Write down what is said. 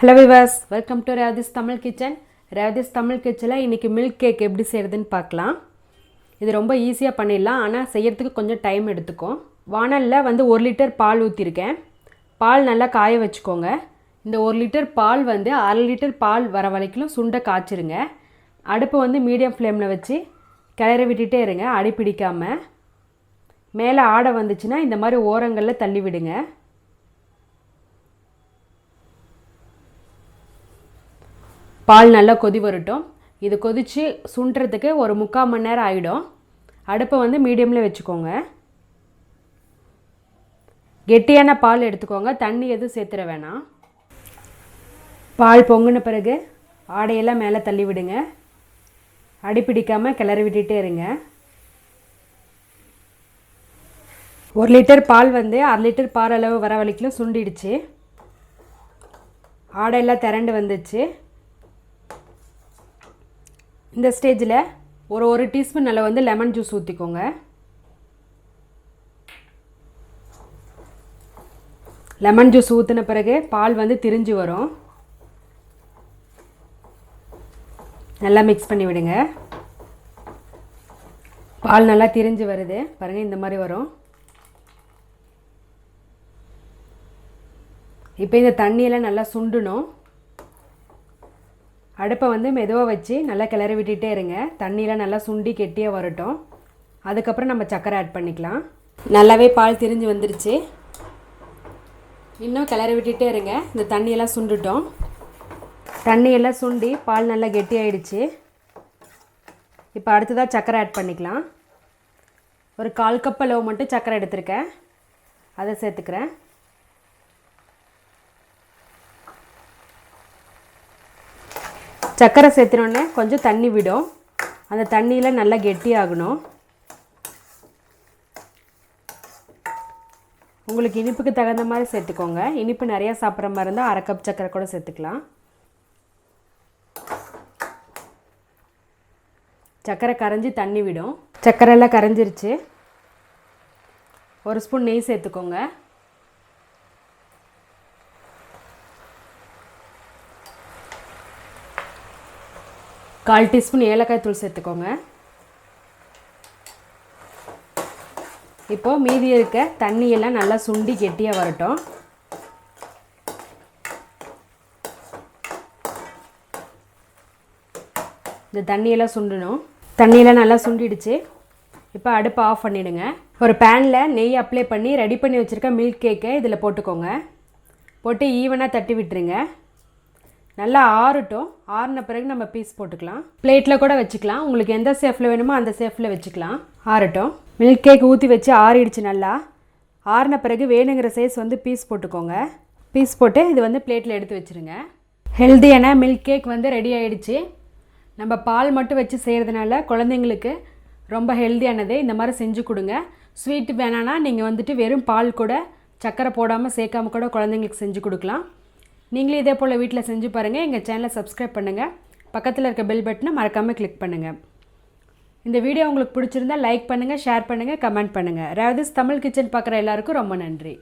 Hello viewers, welcome to Revadis Tamil Kitchen. Revadis Tamil Kitchen இன்னைக்கு milk cake எப்படி செய்யறதுன்னு பார்க்கலாம். இது ரொம்ப ஈஸியா பண்ணிடலாம். ஆனா செய்யிறதுக்கு கொஞ்சம் டைம் எடுத்துக்கும். வாணல்ல வந்து 1 லிட்டர் பால் ஊத்திருக்கேன். பால் நல்லா காய வச்சுக்கோங்க. இந்த 1 லிட்டர் பால் வந்து 1/2 லிட்டர் பால் வர வரைக்கும் சுண்ட காய்ச்சிருங்க. அடுப்பு வந்து மீடியம் ஃப்ளேம்ல வச்சு கிளறி விட்டுட்டே இருங்க, அடி பிடிக்காம. மேலே ஆடை வந்துச்சுனா இந்த மாதிரி ஓரங்கள்ல தள்ளி விடுங்க. பால் நல்லா கொதி வரட்டும். இது கொதிச்சு சுண்டுறதுக்கு ஒரு 3/4 மணி நேரம் ஆயிடும். அடுப்பை வந்து மீடியம்ல வச்சுக்கோங்க. கெட்டியான பால் எடுத்துக்கோங்க, தண்ணி எதுவும் சேர்த்துற வேணாம். பால் பொங்குன பிறகு ஆடையெல்லாம் மேலே தள்ளி விடுங்க. அடி பிடிக்காம கிளறி விட்டுட்டே இருங்க. 1 லிட்டர் பால் வந்து 1/2 லிட்டர் பால் அளவு வர வரைக்கும் சுண்டிடுச்சு. ஆடையெல்லாம் திரண்டு வந்துச்சு. இந்த ஸ்டேஜில் ஒரு டீஸ்பூன் அளவு வந்து லெமன் ஜூஸ் ஊற்றிக்கோங்க. லெமன் ஜூஸ் ஊற்றின பிறகு பால் வந்து திரிஞ்சு வரும். நல்லா மிக்ஸ் பண்ணி விடுங்க. பால் நல்லா திரிஞ்சு வருது பாருங்கள், இந்த மாதிரி வரும். இப்போ இந்த தண்ணியெல்லாம் நல்லா சுண்டணும். அடுப்பை வந்து மெதுவாக வச்சு நல்லா கிளறி விட்டுட்டே இருங்க. தண்ணியெலாம் நல்லா சுண்டி கெட்டியாக வரட்டும். அதுக்கப்புறம் நம்ம சர்க்கரை ஆட் பண்ணிக்கலாம். நல்லாவே பால் திரிஞ்சு வந்துருச்சு. இன்னும் கிளறி விட்டுட்டே இருங்க. இந்த தண்ணியெல்லாம் சுண்டுட்டோம். தண்ணியெல்லாம் சுண்டி பால் நல்லா கெட்டியாயிடுச்சு. இப்போ அடுத்ததாக சர்க்கரை ஆட் பண்ணிக்கலாம். ஒரு 1/4 கப் அளவு மட்டும் சர்க்கரை எடுத்துருக்கேன், அதை சேர்த்துக்கிறேன். சர்க்கரை சேர்த்துனோடனே கொஞ்சம் தண்ணி விடும். அந்த தண்ணியில் நல்லா கெட்டியாகணும். உங்களுக்கு இனிப்புக்கு தகுந்த மாதிரி சேர்த்துக்கோங்க. இனிப்பு நிறையா சாப்பிட்ற மாதிரி இருந்தால் 1/2 கப் சர்க்கரை கூட சேர்த்துக்கலாம். சர்க்கரை கரைஞ்சி தண்ணி விடும். சர்க்கரை எல்லாம் கரைஞ்சிருச்சு. 1 ஸ்பூன் நெய் சேர்த்துக்கோங்க. கால் டீஸ்பூன் ஏலக்காய் தூள் சேர்த்துக்கோங்க. இப்போது மீதி இருக்க தண்ணியெல்லாம் நல்லா சுண்டி கெட்டியாக வரட்டும். இந்த தண்ணியெல்லாம் சுண்டணும். தண்ணியெல்லாம் நல்லா சுண்டிடுச்சு. இப்போ அடுப்பை ஆஃப் பண்ணிவிடுங்க. ஒரு பேனில் நெய் அப்ளை பண்ணி ரெடி பண்ணி வச்சுருக்க மில்க் கேக்கை இதில் போட்டுக்கோங்க. போட்டு ஈவனாக தட்டி விட்டுருங்க. நல்லா ஆறட்டும். ஆறின பிறகு நம்ம பீஸ் போட்டுக்கலாம். பிளேட்டில் கூட வச்சுக்கலாம். உங்களுக்கு எந்த ஷேஃபில் வேணுமோ அந்த ஷேஃபில் வச்சுக்கலாம். ஆறட்டும். மில்க் கேக் ஊற்றி வச்சு ஆறிடுச்சு. நல்லா ஆறின பிறகு வேணுங்கிற சைஸ் வந்து பீஸ் போட்டுக்கோங்க. பீஸ் போட்டு இது வந்து பிளேட்டில் எடுத்து வச்சுருங்க. ஹெல்த்தியான மில்க் கேக் வந்து ரெடி ஆகிடுச்சு. நம்ம பால் மட்டும் வச்சு செய்கிறதுனால குழந்தைங்களுக்கு ரொம்ப ஹெல்த்தியானது. இந்த மாதிரி செஞ்சு கொடுங்க. ஸ்வீட் வேணான்னா நீங்கள் வந்துட்டு வெறும் பால் கூட சர்க்கரை போடாமல் சேர்க்காம கூட குழந்தைங்களுக்கு செஞ்சு கொடுக்கலாம். நீங்களே இதே போல் வீட்டில் செஞ்சு பாருங்கள். எங்கள் சேனலை சப்ஸ்கிரைப் பண்ணுங்கள். பக்கத்தில் இருக்க பெல் பட்டனை மறக்காமல் கிளிக் பண்ணுங்கள். இந்த வீடியோ உங்களுக்கு பிடிச்சிருந்தால் லைக் பண்ணுங்கள், ஷேர் பண்ணுங்கள், கமெண்ட் பண்ணுங்கள். ரேவதிஸ் தமிழ் கிச்சன் பார்க்குற எல்லாருக்கும் ரொம்ப நன்றி.